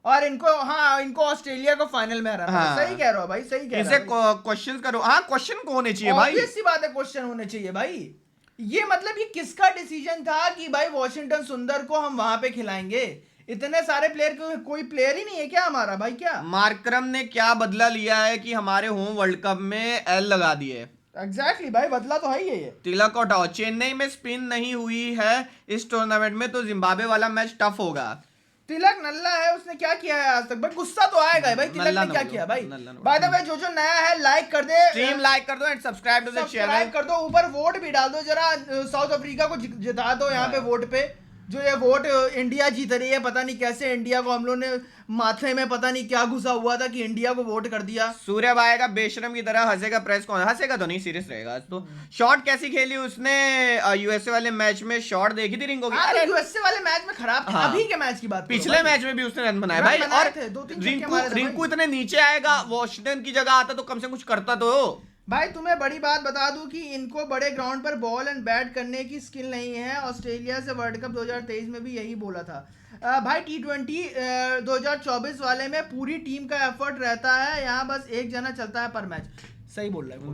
और इनको ऑस्ट्रेलिया को फाइनल में हराना। हाँ। सही कह रहे हो भाई, सही कह रहे इसे हो। क्वेश्चन करो। हाँ, क्वेश्चन को होने चाहिए भाई। ऑब्वियस सी बात है, क्वेश्चन होने चाहिए भाई। ये मतलब ये किसका डिसीजन था कि भाई वॉशिंगटन सुंदर को हम वहां पे खिलाएंगे? इतने सारे प्लेयर को कोई प्लेयर ही नहीं है क्या हमारा भाई? क्या मार्करम ने क्या बदला लिया है कि हमारे होम वर्ल्ड कप में एल लगा दिए। एग्जैक्टली भाई, बदला तो है ही है ये। तिलक को हटाओ। चेन्नई में स्पिन नहीं हुई है इस टूर्नामेंट में, तो जिम्बाब्वे वाला मैच टफ होगा। तिलक नल्ला है, उसने क्या किया है आज तक भाई? गुस्सा तो आएगा भाई। तिलक ने क्या किया भाई? बाय द वे जो नया है लाइक कर दे, स्ट्रीम लाइक कर दो and subscribe to the channel. Subscribe कर दो, ऊपर वोट भी डाल दो जरा, साउथ अफ्रीका को जिता दो यहाँ पे वोट पे। जो ये वोट इंडिया जीत रही है, पता नहीं कैसे इंडिया को हम लोग ने माथे में पता नहीं क्या घुसा हुआ था कि इंडिया को वोट कर दिया। सूर्य भाई का बेशरम की तरह हंसेगा प्रेस कौन? हंसेगा तो नहीं, सीरियस रहेगा आज तो। शॉट कैसी खेली उसने यूएसए वाले मैच में? शॉट देखी थी रिंकू की? अरे यूएसए वाले मैच में खराब थी, अभी के मैच की बात। पिछले मैच में भी उसने रन बनाए भाई। और रिंकू इतने नीचे आएगा, वॉशिंगटन की जगह आता तो कम से कम कुछ करता तो। भाई तुम्हें बड़ी बात बता दूं कि इनको बड़े ग्राउंड पर बॉल एंड बैट करने की स्किल नहीं है। ऑस्ट्रेलिया से वर्ल्ड कप 2023 में भी यही बोला था। भाई T20 2024 वाले में पूरी टीम का एफर्ट रहता है, यहाँ बस एक जना चलता है पर मैच। सही बोल रहा है।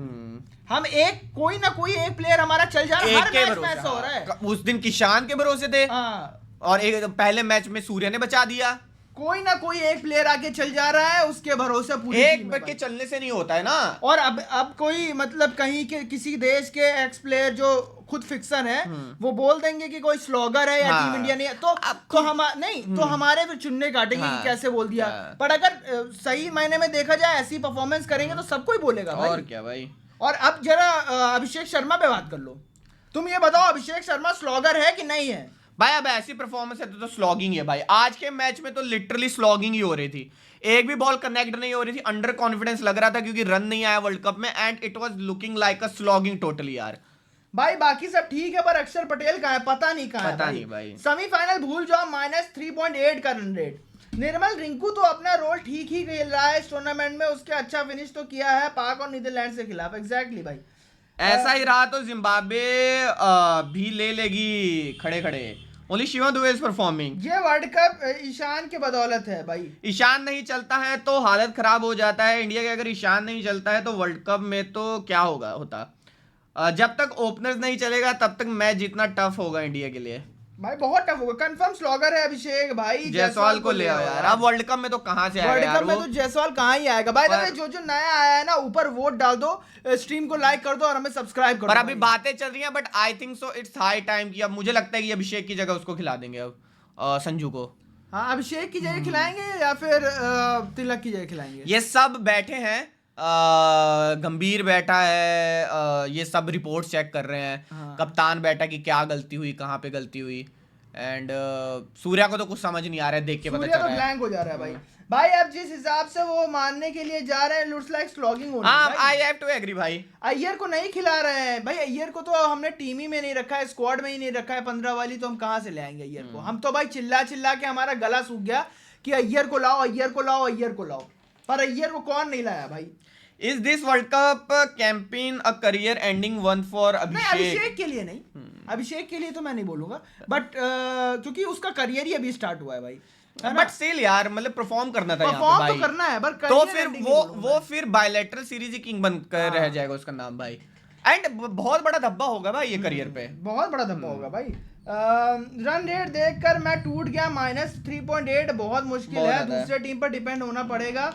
हम कोई ना कोई एक प्लेयर हमारा चल जा रहा है, हर मैच में ऐसा हो रहा है। उस दिन किशान के भरोसे थे और एक पहले मैच में सूर्य ने बचा दिया। कोई ना कोई एक प्लेयर आके चल जा रहा है, उसके भरोसे पूरी एक बैठ के चलने से नहीं होता है ना। और अब कोई मतलब कहीं के किसी देश के एक्स प्लेयर जो खुद फिक्सर है, वो बोल देंगे कि कोई स्लॉगर है या टीम इंडिया नहीं है, तो हम नहीं तो हमारे फिर चुनने काटेंगे कि कैसे बोल दिया। पर अगर सही मायने में देखा जाए, ऐसी परफॉर्मेंस करेंगे तो सब कोई बोलेगा भाई। और क्या भाई। और अब जरा अभिषेक शर्मा पे बात कर लो। तुम ये बताओ, अभिषेक शर्मा स्लॉगर है कि नहीं है भाई? अब ऐसी परफॉर्मेंस है तो स्लॉगिंग है भाई। आज के मैच में तो लिटरली स्लॉगिंग ही हो रही थी। एक भी बॉल कनेक्ट नहीं हो रही थी। अंडर कॉन्फिडेंस लग रहा था क्योंकि रन नहीं आया वर्ल्ड कप में, and it was looking like a slogging totally यार। भाई बाकी सब ठीक है, पर अक्षर पटेल कहाँ है? पता नहीं कहाँ है। पता नहीं भाई। सेमीफाइनल भूल जाओ, -3.8 का रन रेट। निर्मल रिंकू तो अपना रोल ठीक ही खेल रहा है इस टूर्नामेंट में। उसके अच्छा फिनिश तो किया है पाक और नीदरलैंड के खिलाफ। एग्जैक्टली भाई, ऐसा ही रहा तो जिम्बाब्वे भी ले लेगी खड़े खड़े। Only Shivam Dubey is performing. ये वर्ल्ड कप ईशान की बदौलत है भाई। ईशान नहीं चलता है तो हालत खराब हो जाता है इंडिया के। अगर ईशान नहीं चलता है तो वर्ल्ड कप में तो क्या होता। जब तक ओपनर्स नहीं चलेगा तब तक मैच जीतना टफ होगा इंडिया के लिए भाई। बहुत टफ होगा। कंफर्म स्लॉगर है अभिषेक भाई। जायसवाल को ले आओ यार। अब वर्ल्ड कप में तो कहां से आएगा वर्ल्ड कप में तो जायसवाल कहां ही आएगा भाई। जो नया आया है ना, ऊपर वोट डाल दो, स्ट्रीम को लाइक कर दो और हमें सब्सक्राइब कर दो। पर अभी बातें चल रही हैं, but I think so it's high time कि अब मुझे लगता है कि अभिषेक की जगह उसको खिला देंगे अब, संजू को। हाँ, अभिषेक की जगह खिलाएंगे या फिर तिलक की जगह खिलाएंगे? ये सब बैठे हैं, गंभीर बैठा है, ये सब रिपोर्ट चेक कर रहे हैं। हाँ। कप्तान बैठा कि क्या गलती हुई, कहाँ पे गलती हुई। एंड सूर्या को तो कुछ समझ नहीं आ रहा है, देख के पता चल रहा है। ब्लैंक हो जा रहा है भाई। भाई अब जिस हिसाब से वो मानने के लिए जा रहे हैं, लुक्स लाइक स्लॉगिंग हो रही है। आई हैव टू एग्री भाई। अय्यर को नहीं खिला रहे हैं भाई। अय्यर को तो हमने टीम ही में नहीं रखा है, स्क्वाड में ही नहीं रखा है 15 वाली, तो हम कहाँ से ले आएंगे अय्यर को? हम तो भाई चिल्ला चिल्ला के हमारा गला सूख गया कि अय्यर को लाओ, अय्यर को लाओ, अय्यर को लाओ। पर अय्यर को कौन नहीं लाया भाई? Is this world cup campaign a career ending one for Abhishek? Abhishek के लिए नहीं, अभिषेक के लिए तो मैं नहीं बोलूंगा, बट क्योंकि उसका करियर ही अभी स्टार्ट हुआ है भाई। बट स्टिल यार, मतलब परफॉर्म करना था परफॉर्म तो करना है, पर तो फिर वो फिर बायलैटरल सीरीज किंग बन कर रह जाएगा उसका नाम भाई। एंड बहुत बड़ा धब्बा होगा भाई ये करियर पे, बहुत बड़ा धब्बा होगा भाई। रन रेट देखकर मैं टूट गया। -3.8 बहुत मुश्किल है। दूसरे टीम पर डिपेंड होना पड़ेगा।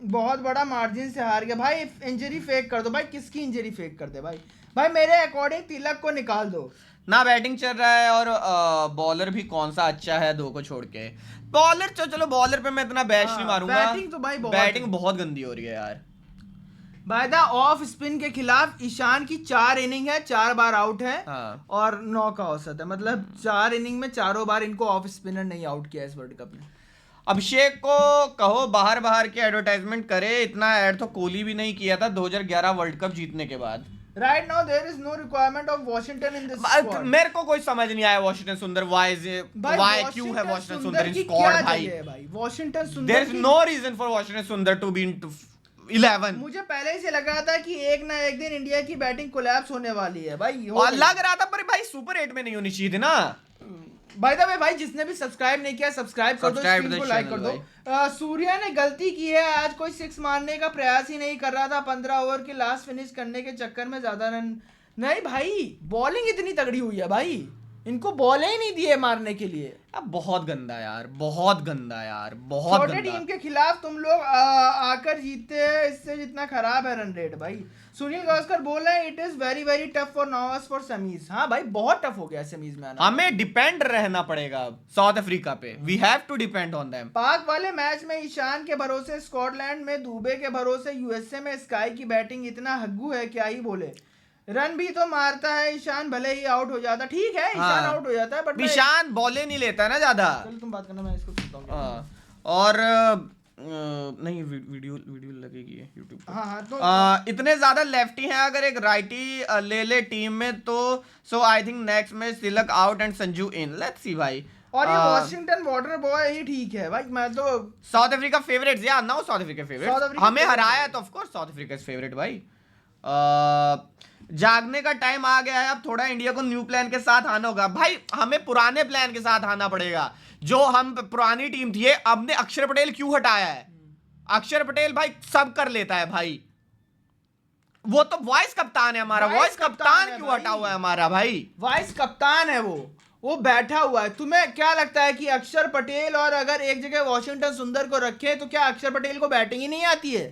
बहुत बड़ा मार्जिन से हार गया भाई। इंजरी फेक कर दो भाई। किसकी इंजरी फेक कर दे भाई? भाई मेरे अकॉर्डिंग तिलक को निकाल दो ना। बैटिंग चल रहा है और बॉलर भी कौन सा अच्छा है दो को छोड़ के। बॉलर चलो बॉलर पे मैं इतना बैश नहीं मारूंगा। बैटिंग तो भाई बैटिंग बहुत गंदी हो रही है यार। बाय द ऑफ स्पिन के खिलाफ ईशान की 4 इनिंग है, 4 बार आउट है। हाँ। और 9 का औसत है। मतलब 4 इनिंग में चारों बार इनको ऑफ स्पिनर नहीं आउट किया इस वर्ल्ड कप में। अभिषेक को कहो बाहर बाहर के एडवर्टाइजमेंट करे, इतना ऐड तो कोहली भी नहीं किया था 2011 वर्ल्ड कप जीतने के बाद। Right now there is no requirement of Washington in this squad. मेरे को कोई समझ नहीं आया वॉशिंगटन सुंदर वाई क्यों है वॉशिंगटन सुंदर इन स्क्वाड भाई। Washington Sundar there is no reason for Washington Sundar to be in 11। मुझे पहले ही से लगा था कि एक ना एक दिन इंडिया की बैटिंग कोलैप्स होने वाली है भाई। और लग रहा था पर भाई सुपर 8 में नहीं होनी चाहिए थी ना। बाय द वे भाई जिसने भी सब्सक्राइब नहीं किया सब्सक्राइब कर दो, स्क्रीन को लाइक कर दो। सूर्या ने गलती की है आज, कोई 6 मारने का प्रयास ही नहीं कर रहा था 15 ओवर के लास्ट फिनिश करने के चक्कर में ज्यादा रन नहीं। भाई बॉलिंग इतनी तगड़ी हुई है भाई, इनको बॉल ही नहीं दिए मारने के लिए। अब बहुत गंदा यार, बहुत गंदा यार, बहुत छोटे गंदा। टीम के खिलाफ तुम लोग आकर जीतते हैं, इससे जितना खराब है रन रेट भाई। सुनील गावस्कर बोल रहे हैं it is very very tough for north for semis. हाँ भाई बहुत टफ हो गया सेमीज में आना। हमें डिपेंड रहना पड़ेगा साउथ अफ्रीका पे, we have to depend on them. Pak वाले मैच में ईशान के भरोसे स्कॉटलैंड में दुबे के भरोसे यूएसए में स्काई की बैटिंग इतना हग्गू है क्या ही बोले। रन भी तो मारता है ईशान, भले ही आउट हो जाता। ठीक है ईशान आउट हो जाता है बट ईशान बॉले नहीं लेता ना ज्यादा। चलो तुम बात करना, मैं इसको सुनता हूं। और नहीं वीडियो लगेगी YouTube पे। हाँ तो इतने ज्यादा लेफ्टी हैं, अगर एक राइटी ले ले टीम में तो so I think next match Tilak out and Sanju in, let's see भाई। और ये वॉशिंगटन वाटर बॉय ही ठीक है भाई। मैं तो साउथ अफ्रीका फेवरेट्स या now south Africa South favourite Africa हमें favorite हराया तो of course south Africa is favourite भाई। जागने का टाइम आ गया है, अब थोड़ा इंडिया को न्यू प्लान के साथ आना होगा भाई। हमें पुराने प्लान के साथ आना पड़ेगा। जो हम पुरानी टीम थी, अब ने अक्षर पटेल क्यों हटाया है? अक्षर पटेल भाई सब कर लेता है भाई, वो तो वाइस कप्तान है हमारा। वाइस कप्तान क्यों हटा हुआ है हमारा भाई? वाइस कप्तान है वो बैठा हुआ है। तुम्हें क्या लगता है कि अक्षर पटेल और अगर एक जगह वॉशिंगटन सुंदर को रखे तो क्या अक्षर पटेल को बैटिंग ही नहीं आती है?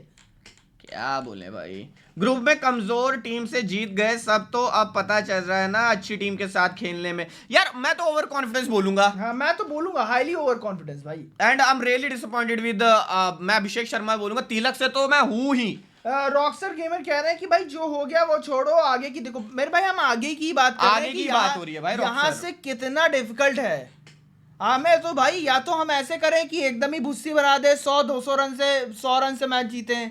क्या बोले भाई, ग्रुप में कमजोर टीम से जीत गए सब, तो अब पता चल रहा है ना अच्छी टीम के साथ खेलने में। यार मैं तो ओवर कॉन्फिडेंस बोलूंगा। हाँ मैं तो बोलूंगा हाईली ओवर कॉन्फिडेंस भाई। And I am really disappointed with मैं अभिषेक शर्मा बोलूंगा, तिलक से तो मैं हूं ही। रॉकस्टर गेमर कह रहे हैं कि भाई जो हो गया वो छोड़ो, आगे की देखो। मेरे भाई हम आगे की बात कर रहे हैं, आगे की बात हो रही है भाई। यहाँ से कितना डिफिकल्ट है हमें तो भाई। या तो हम ऐसे करें कि एकदम ही भुस्सी बना दे, 100-200 रन से 100 रन से मैच जीते,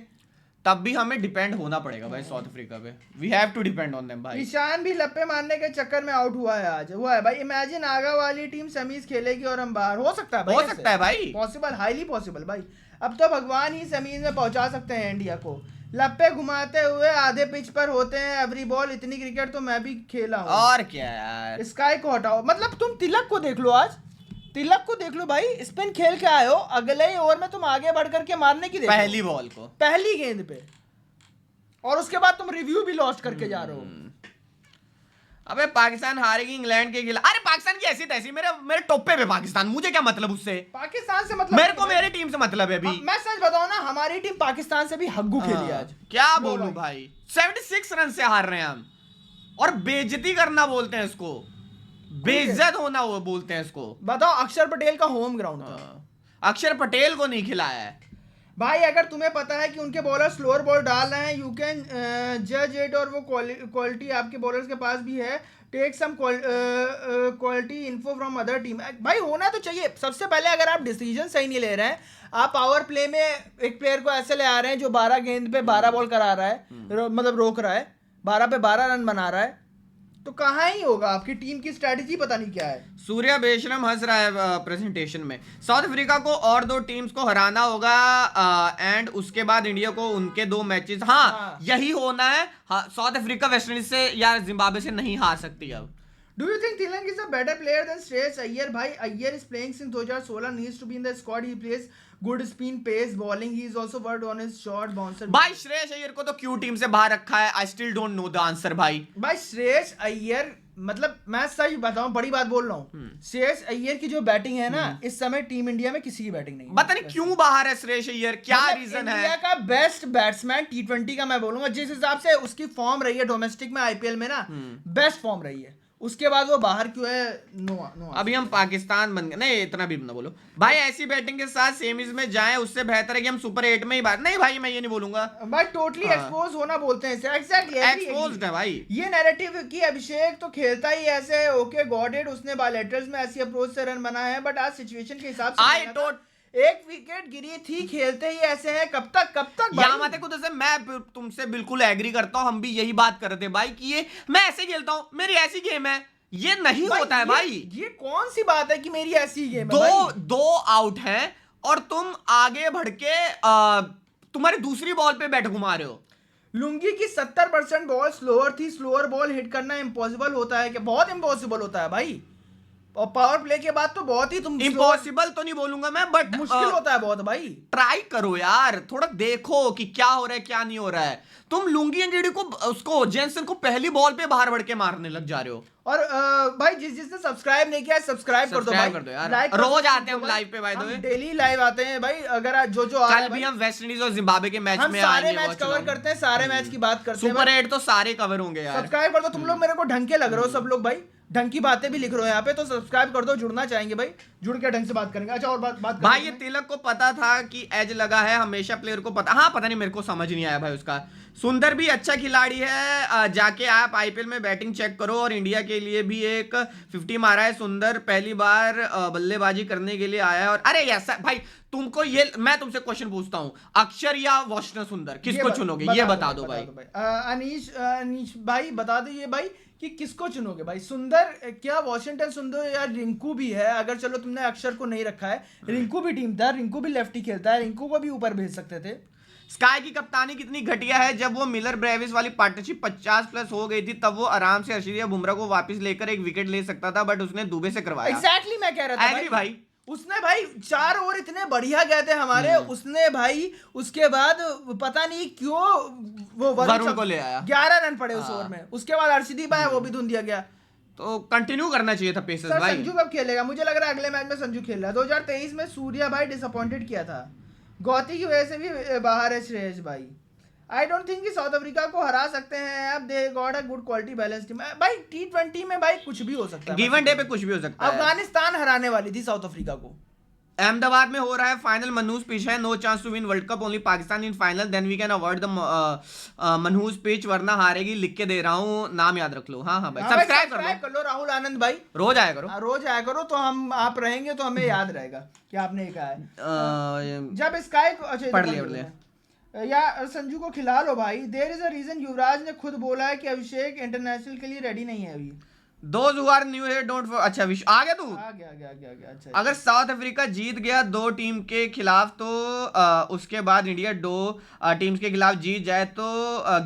तब भी हमें डिपेंड होना पड़ेगा भाई साउथ अफ्रीका पे। We have to depend on them भाई। ईशान भी लप्पे मारने के चक्कर में आउट हुआ है आज। हुआ है भाई। इमेजिन आगा वाली टीम सेमीज खेलेगी और हम बाहर। हो सकता है भाई, हो सकता है भाई, पॉसिबल, हाईली पॉसिबल भाई। अब तो भगवान ही सेमीज में पहुंचा सकते हैं इंडिया को। लप्पे घुमाते हुए आधे पिच पर होते हैं एवरी बॉल। इतनी क्रिकेट तो मैं भी खेला हूं। और क्या यार, स्काई को हटाओ। मतलब तुम तिलक को देख लो, आज तिलक को देख लो भाई, स्पिन खेल के आए हो, अगले ही ओवर में तुम आगे बढ़ करके मारने की देखो, पहली बॉल को, पहली गेंद पे, और उसके बाद तुम रिव्यू भी लॉस्ट करके जा रहे हो। अबे पाकिस्तान हारेगी इंग्लैंड के खिलाफ। अरे पाकिस्तान की ऐसी तैसी, मेरे टोपे पे पाकिस्तान, मुझे क्या मतलब उससे? पाकिस्तान से मतलब मेरे को मेरी टीम से मतलब है अभी। मैं सच बताऊं ना, हमारी टीम पाकिस्तान से भी हग्गू खेली आज। क्या बोलूं भाई, 76 रन से हार रहे हैं हम, और बेइज्जती करना बोलते हैं इसको, बेइज्जत होना वो बोलते हैं इसको। बताओ, अक्षर पटेल का होम ग्राउंड था, अक्षर पटेल को नहीं खिलाया है भाई। अगर तुम्हें पता है कि उनके बॉलर स्लोअर बॉल डाल रहे हैं, यू कैन जज इट, और वो क्वालिटी आपके बॉलर्स के पास भी है। Take some quality info from other team. भाई होना तो चाहिए। सबसे पहले अगर आप डिसीजन सही नहीं ले रहे हैं, आप पावर प्ले में एक प्लेयर को ऐसे ले आ रहे हैं जो 12 गेंद पे 12 बॉल करा रहा है, मतलब रोक रहा है, 12 पे 12 रन बना रहा है, तो कहाँ ही होगा। आपकी टीम की स्ट्रेटेजी पता नहीं क्या है। सूर्या बेशरम हंस रहा है प्रेजेंटेशन में। साउथ अफ्रीका को और 2 टीम्स को हराना होगा, एंड उसके बाद इंडिया को उनके 2 मैचेस, हाँ यही होना है। साउथ अफ्रीका वेस्ट इंडीज से या जिम्बाब्वे से नहीं हार सकती अब। Do you think Thilang is a better player than Shreyas Iyer? भाई Iyer is playing since 2016, needs to be in the squad. He plays good spin, pace, bowling. He is also worked on his short bouncer. भाई श्रेयस अय्यर को तो क्यों टीम से बाहर रखा है? I still don't know the answer भाई। भाई श्रेयस अय्यर, मतलब मैं सच बताऊं, बड़ी बात बोल रहा हूँ, श्रेयस अय्यर की जो बैटिंग है ना, इस समय टीम इंडिया में किसी की बैटिंग नहीं है। पता नहीं क्यों बाहर है श्रेयस अय्यर, क्या रीजन है? इंडिया का बेस्ट बैट्समैन T20 का मैं बोलूंगा, जिस हिसाब से उसकी फॉर्म रही है डोमेस्टिक में IPL में ना, बेस्ट फॉर्म रही है। उसके बाद वो बाहर क्यों है? नो अभी हम पाकिस्तान बन गए, नहीं इतना भी ना बोलो भाई। ऐसी बैटिंग के साथ सेमीज में जाएं, उससे बेहतर है कि हम सुपर 8 में ही बात। नहीं भाई मैं ये नहीं बोलूंगा भाई, टोटली एक्सपोज होना बोलते हैं इसे। एग्जैक्टली एक्सपोज्ड है भाई। ये नैरेटिव कि अभिषेक तो खेलता ही ऐसे, ओके गॉट इट, उसने बायलैटरल्स में ऐसी अप्रोच से रन बनाए हैं, बट आज सिचुएशन के हिसाब से एक विकेट गिरी थी, खेलते ही ऐसे हैं, कब तक भाई? यामाते कुछ से मैं तुमसे बिल्कुल एग्री करता हूं, हम भी यही बात कर रहे थे भाई कि ये मैं ऐसे खेलता हूं, मेरी ऐसी गेम है, ये नहीं होता है भाई। ये कौन सी बात है कि मेरी ऐसी गेम है दो भाई? दो आउट हैं और तुम आगे बढ़ के तुम्हारी दूसरी बॉल पे बैट घुमा रहे हो। लुंगी की 70% बॉल स्लोअर थी। स्लोअर बॉल हिट करना इम्पॉसिबल होता है, कि बहुत इम्पॉसिबल होता है भाई। और पावर प्ले के बाद तो बहुत ही तुम इम्पॉसिबल तो नहीं बोलूंगा मैं, बट मुश्किल होता है बहुत भाई। ट्राई करो यार, थोड़ा देखो कि क्या हो रहा है क्या नहीं हो रहा है। तुम लुंगी एंगीडी को, उसको जेंसन को पहली बॉल पे बाहर बढ़ के मारने लग जा रहे हो। और भाई जिसने सब्सक्राइब नहीं किया है सब्सक्राइब कर दो भाई, कर दो यार। लाइक रोज आते हैं हम लाइव पे, by the way daily live आते हैं भाई। अगर आज जो आ रहा कल है भी भाई, हम वेस्ट इंडीज और जिम्बाब्वे के मैच हम में सारे आएंगे, मैच watch कवर along। करते हैं, सारे मैच की बात करते हैं। सुपर 8 तो सारे कवर होंगे यार। सब्सक्राइब कर दो तुम लोग, मेरे को ढंग के लग रहे हो सब लोग भाई, ढंग की बातें भी लिख रहे हो यहाँ पे, तो सब्सक्राइब कर दो। जुड़ना चाहेंगे भाई, जुड़ के ढंग से बात करेंगे। अच्छा और बात भाई ये तिलक को पता था कि एज लगा है, हमेशा प्लेयर को पता, हाँ पता नहीं, मेरे को समझ नहीं आया भाई उसका। सुंदर भी अच्छा खिलाड़ी है, जाके आप आईपीएल में बैटिंग चेक करो, और इंडिया के लिए भी एक 50 मारा है सुंदर, पहली बार बल्लेबाजी करने के लिए आया है। और अरे यार भाई तुमको ये, मैं तुमसे क्वेश्चन पूछता हूँ, अक्षर या वॉशिंगटन सुंदर, किसको चुनोगे ये बता दो भाई। अनीश भाई बता दो ये भाई कि किसको चुनोगे भाई, सुंदर क्या वॉशिंगटन सुंदर या रिंकू भी है? अगर चलो तुमने अक्षर को नहीं रखा है, रिंकू भी टीम था, रिंकू भी लेफ्टी खेलता है, रिंकू को भी ऊपर भेज सकते थे। स्काई की कप्तानी कितनी घटिया है, जब वो मिलर ब्रेविस वाली पार्टनरशिप 50+ हो गई थी तब वो आराम से अर्शदीप बुमराह को वापस लेकर एक विकेट ले सकता था, बट उसने दुबे से करवाया। एग्जैक्टली मैं कह रहा था एग्री भाई। उसने भाई 4 ओवर इतने बढ़िया गए थे हमारे, उसने भाई उसके बाद पता नहीं क्यों वो वरुण को ले आया। 11 रन पड़े उस ओवर में, उसके बाद अर्शदीप आया, वो भी धुन दिया गया। तो कंटिन्यू करना चाहिए था पेसर्स सर भाई। संजू कब खेलेगा? मुझे लग रहा है अगले मैच में संजू खेल रहा है। 2023 में सूर्या भाई डिसअपॉइंटेड किया था, गौती की वजह से भी बाहर है श्रेयस भाई। आई डोंट थिंक कि साउथ अफ्रीका को हरा सकते हैं, अब they got a good quality balance team भाई। T20 में भाई कुछ भी हो सकता है, गिवन डे पे कुछ भी हो सकता है। अफगानिस्तान हराने वाली थी साउथ अफ्रीका को। अहमदाबाद में हो रहा है फाइनल, मनहूस पिच है, no chance to win world cup, only Pakistan in final, then we can avoid the मनहूस पिच, वरना हारेगी, लिख के दे रहा हूँ, नाम याद रख लो। हाँ हाँ भाई, सब्सक्राइब कर लो राहुल आनंद भाई, रोज आया करो। रोज आया करो, तो हम आप रहेंगे तो हमें याद रहेगा कि आपने कहा है। जब स्काई को पढ़ लिया या संजू को खिला लो भाई। देयर इज अ रीजन, युवराज ने खुद बोला है कि अभिषेक इंटरनेशनल के लिए रेडी नहीं है अभी। Those who are new here don't अच्छा विश आ गया तू। आ गया। अच्छा अगर साउथ अफ्रीका जीत गया 2 टीम के खिलाफ तो उसके बाद इंडिया 2 टीम्स के खिलाफ जीत जाए तो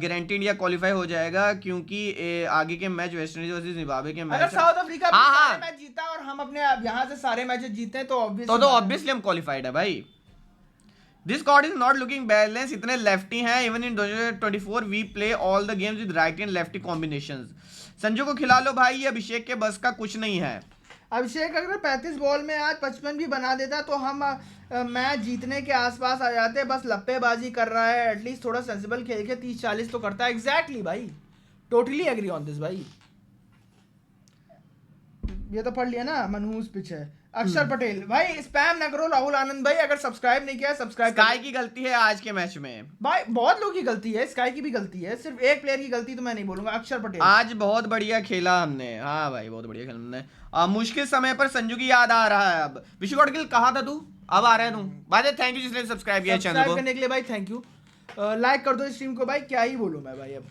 गारंटी इंडिया क्वालिफाई हो जाएगा, क्योंकि आगे के match West Indies versus Zimbabwe के मैच। अगर साउथ अफ्रीका सारे मैच जीता और हम अपने यहाँ से सारे मैचेस जीते तो ऑब्वियसली हम क्वालिफाइड है भाई। This squad is not looking balance, इतने लेफ्टी हैं, even in 2024 we play all the games with right and lefty combinations. Sanju को खिला लो भाई, ये अभिषेक के बस का कुछ नहीं है। अभिषेक अगर 35 बॉल में आज 55 भी बना देता तो हम मैच जीतने के आसपास आ जाते, बस लप्पेबाजी कर रहा है, एटलीस्ट थोड़ा सेंसिबल खेल के 30-40 तो करता है। एग्जैक्टली भाई, टोटली एग्री ऑन दिस भाई। ये तो पढ़ लिया ना, मनहूस पिच है। अक्षर पटेल भाई स्पैम ना करो, राहुल आनंद भाई अगर सब्सक्राइब नहीं किया सब्सक्राइब। स्काई की गलती है आज के मैच में भाई, बहुत लोगों की गलती है, स्काई की भी गलती है, सिर्फ एक प्लेयर की गलती तो मैं नहीं बोलूंगा। अक्षर पटेल आज बहुत बढ़िया खेला हमने, हाँ भाई बहुत बढ़िया खेला हमने। मुश्किल समय पर संजू की याद आ रहा है अब। विशु गिल कहा था तू, अब आ रहा है तू भाई। थैंक यू जिसने सब्सक्राइब किया चैनल को। करने के लिए भाई थैंक यू। लाइक कर दो इस स्ट्रीम को भाई, क्या ही बोलूं मैं भाई अब।